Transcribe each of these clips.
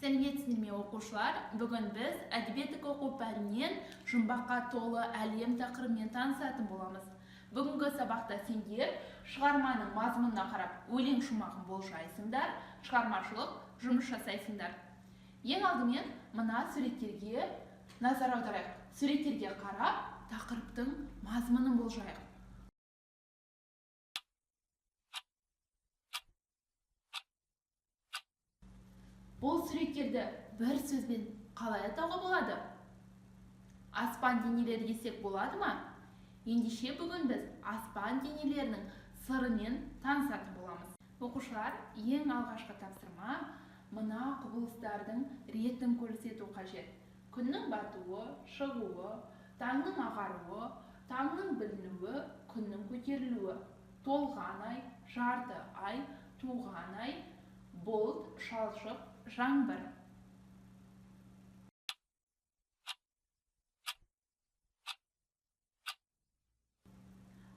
Сәлеметсіздер ме оқушылар? Бүгін біз әдебиеттік оқу пәнінен жұмбаққа толы әлем тақырыбымен танысатын боламыз. Бүгінгі сабақта сендер шығарманың мазмұнына қарап өлең шумағын болжайсыңдар, шығармашылық жұмыс жасайсыңдар. Ең алдымен мына суреттерге назар аударайық. Суреттерге қарап тақырыптың мазмұнын болжайық. Бұл суреттерді бір сөзбен қалай атауға болады? Аспан денелері десек болады ма? Ендеше бүгін біз аспан денелерінің сырымен танысатын боламыз. Оқушылар, ең алғашқы тапсырма мына құбылыстардың ретін көрсету қажет. Күннің батуы, шығуы, таңның ағаруы, таңның білінуі, күннің көтерілуі, толған ай, жарты ай, туған ай, бұлт, шалшық, жаңбыр.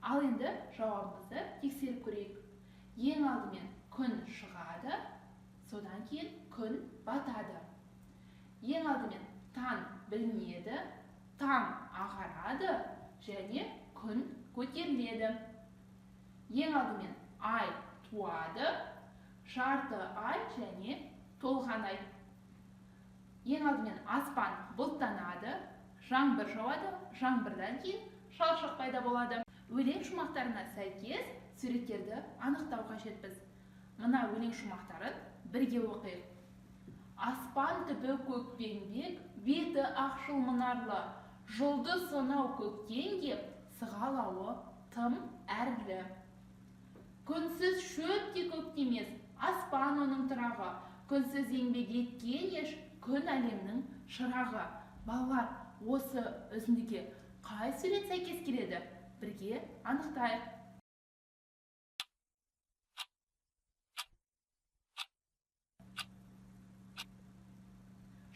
Ал енді жауабымызды тексеріп көрейік. Ең алдымен күн шығады, содан кейін күн батады. Ең алдымен таң білінеді, таң ағарады және күн көтеріледі. Ең алдымен ай туады, жарты ай және толған ай. Ең алдымен аспан бұлттанады, жаңбыр жауады, жаңбырдан кейін шалшық пайда болады. Өлең шумақтарына сәйкес суреттерді анықтау қажетпіз. Мына өлең шумақтарын бірге оқиық. Аспан түбі көкпеңбек, беті ақшыл мұнарлы, жұлдыз сонау көктен кеп, сығалауы тым әрлі. Күнсіз шөп те көктемес, аспан оның тұрағы, күнсіз еңбек еткен еш, күн әлемнің шырағы. Балалар, осы үзіндіге қай сурет сәйкес келеді? Бірге анықтайық.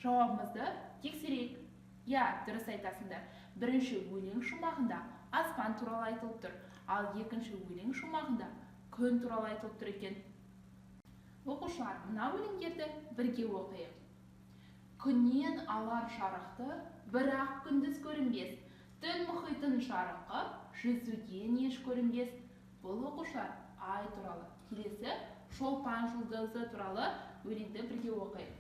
Жауабымызды тексерейік. Дұрыс айтасыңдар. Бірінші өлең шумағында аспан туралы айтылып тұр, ал екінші өлең шумағында күн туралы айтылып тұр екен. Оқушылар, мына өлеңдерді бірге оқиық. Күннен алар жарықты, бірақ күндіз көрінбес. Түн мұхитын жарығы, жүзуден еш көрінбес. Бұл оқушылар ай туралы. Келесі шолпан жұлдызы туралы өлеңді бірге оқиық.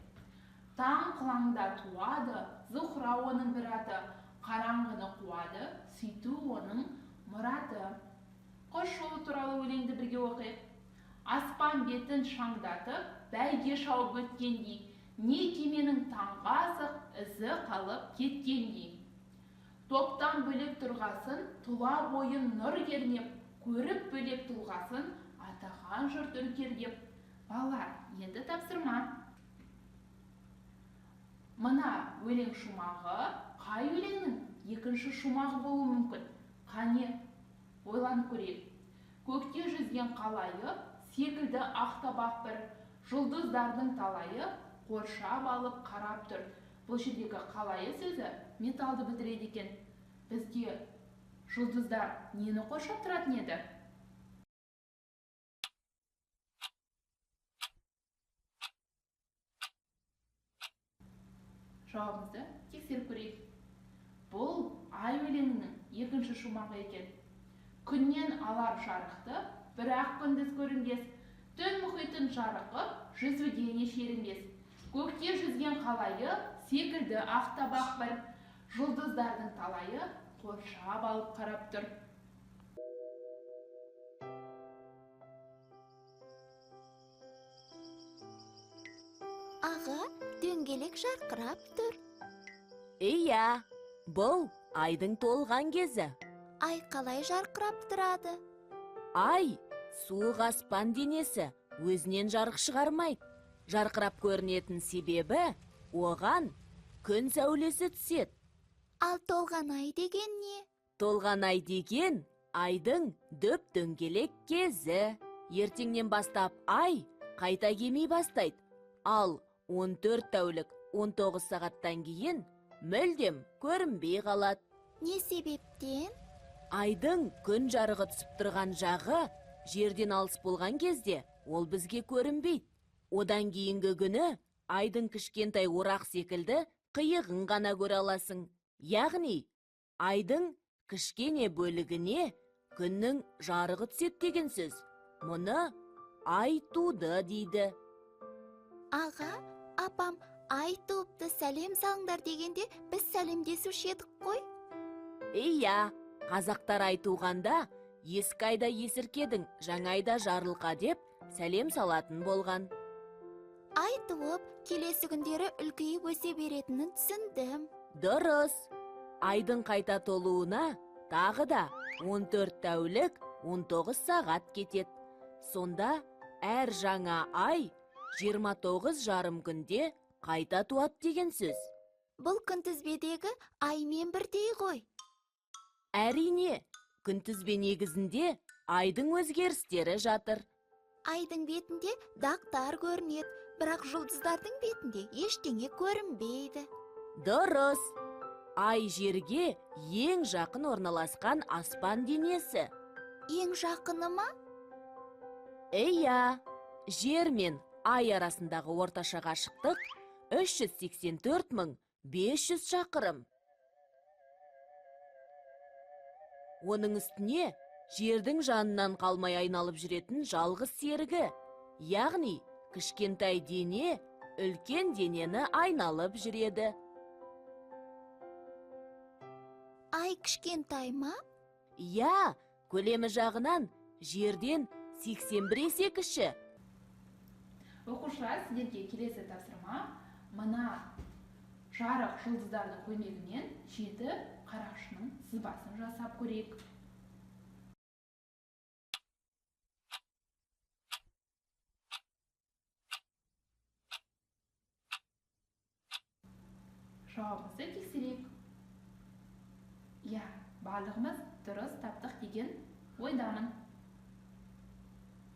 Таң қылаңда туады, Зухра оның бір аты, қараңғыны қуады, сөйту оның мұраты. Құс жолы туралы өлеңді бірге оқиық. Аспан бетін шаңдатып, бәйге шауып өткендей, не кеменің таңға асық, ізі қалып кеткендей. Топтан бөлек тұрғасын, тұла бойын нұр кернеп, көріп бөлек тұлғасын, атаған жұрт үркердеп. Балалар, енді тапсырма. Мына өлең шумағы қай өлеңнің екінші шумағы болуы мүмкін? Қане, ойланып көрейік. Көкте жүзген қалайы, секілді ақтабақ бір, жұлдыздардың талайы қоршап алып қарап тұр. Бұл жердегі қалайы сөзі металды білдіреді екен. Бізге жұлдыздар нені қоршап тұратын еді? Жауабымызды тексеріп көрейік. Бұл ай өлеңінің екінші шумағы екен. Күннен алар жарықты, бірақ күндіз көрінбес. Түн мұхитын жарығы, жүзуден еш ерінбес. Көкте жүзген қалайы, секілді ақтабақ бір, жұлдыздардың талайы қоршап алып қарап тұр. Аға, дөңгелек жарқырап тұр. Иә, бұл айдың толған кезі. Ай қалай жарқырап тұрады? Ай, суық аспан денесі өзінен жарық шығармайды. Жарқырап көрінетін себебі оған күн сәулесі түседі. Ал толған ай деген не? Толған ай деген айдың дөп-дөңгелек кезі. Ертеңнен бастап ай қайта кемей бастайды. Ал 14 тәулік 19 сағаттан кейін мүлдем көрінбей қалады. Не себептен? Айдың күн жарығы түсіп тұрған жағы жерден алыс болған кезде ол бізге көрінбейді. Одан кейінгі күні айдың кішкентай орақ секілді қиығын ғана көре аласың. Яғни, айдың кішкене бөлігіне күннің жарығы түседі деген сөз. Мұны ай туды дейді. Аға, апам ай туыпты сәлем салыңдар дегенде біз сәлемдесуші едік қой. Иә, қазақтар ай туғанда ескі айда есіркедің, жаңа айда жарылқа деп сәлем салатын болған. Ай туып, келесі күндері үлкейіп өсе беретінін түсіндім. Дұрыс. Айдың қайта толуына тағы да 14 тәулік 19 сағат кетеді. Сонда әр жаңа ай 29 жарым күнде қайта туады деген сөз. Бұл күнтізбедегі аймен бірдей ғой. Әрине, күнтізбе негізінде айдың өзгерістері жатыр. Айдың бетінде дақтар көрінеді, бірақ жұлдыздардың бетінде ештеңе көрінбейді. Дұрыс. Ай жерге ең жақын орналасқан аспан денесі. Ең жақыны ма? Иә, жер мен ай арасындағы орташа қашықтық 384 500 шақырым. Оның үстіне жердің жанынан қалмай айналып жүретін жалғыз серігі, яғни кішкентай дене үлкен денені айналып жүреді. Ай кішкентай ма? Иә, көлемі жағынан жерден 81 есе кіші. Оқушылар, сіздерге келесі тапсырма. Мына жарық жұлдыздардың көмегімен 7 қарақшының сызбасын жасап көрейік. Жауабымызды тексерейік. Иә, барлығымыз дұрыс таптық деген ойдамын.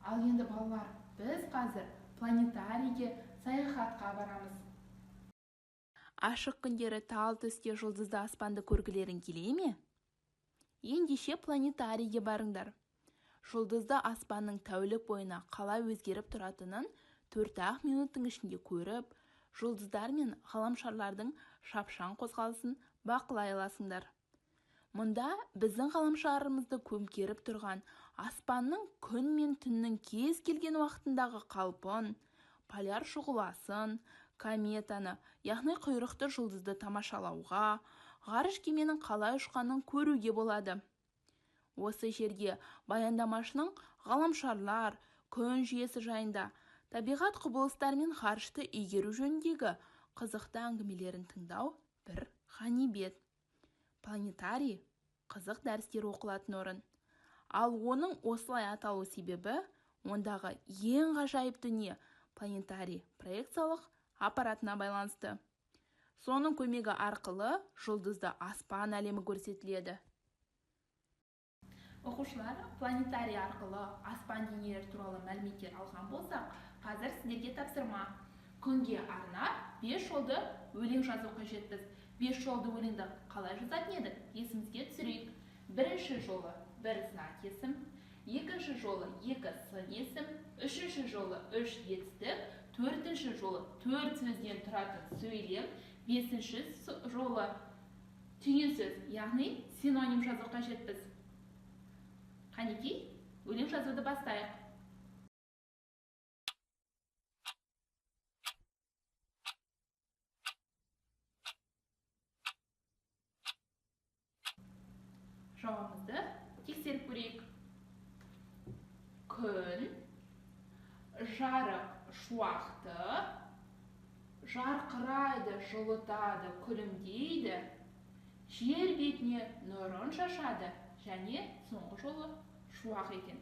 Ал енді балалар, біз қазір планетарийге саяхатқа барамыз. Ашық күндері тал түсте жұлдызды аспанды көргілерің келе ме? Ендеше планетарийге барыңдар. Жұлдызды аспанның тәулік бойына қалай өзгеріп тұратынын 4-ақ минуттың ішінде көріп, жұлдыздар мен ғаламшарлардың шапшаң қозғалысын бақылай аласыңдар. Мұнда біздің ғаламшарымызды көмкеріп тұрған аспанның күн мен түннің кез келген уақытындағы қалпын, поляр шұғыласын, кометаны, яғни құйрықты жұлдызды тамашалауға, ғарыш кеменің қалай ұшқанын көруге болады. Осы жерге баяндамашының ғаламшарлар, күн жүйесі жайында, табиғат құбылыстар мен ғарышты игеру жөніндегі қызықты әңгімелерін тыңдау бір ғанибет. Планетарий қызық дәрістер оқылатын орын. Ал оның осылай аталу себебі ондағы ең ғажайып дүние планетарий проекциялық аппаратына байланысты. Соның көмегі арқылы жұлдызды аспан әлемі көрсетіледі. Оқушылар, планетарий арқылы аспан денелері туралы мәліметтер алған болсақ, қазір сіздерге тапсырма. Күнге арнап 5 жолды өлең жазу қажетпіз. 5 жолды өлеңді қалай жазатын едік? Есімізге түсірейік. Бірінші жолы бір знак есім, екінші жолы 2 сын есім, үшінші жолы 3 етістік, төртінші жолы 4 сөзден тұратын сөйлем, бесінші жолы түйін сөз, яғни синоним жазу қажетпіз. Қанекей, өлең жазуды бастайық. Жауабымызды тексеріп көрейік. Күн, жарық шуақты, жарқырайды, жылытады, күлімдейді, жер бетіне нұрын шашады, және соңғы жолы шуақ екен.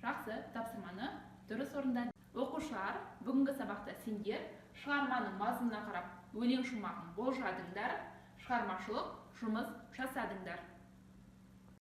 Жақсы, тапсырманы дұрыс орындады. Оқушылар, бүгінгі сабақта сендер шығарманың мазмұнына қарап өлең шумағын болжадыңдар, шығармашылық жұмыс жасадыңдар.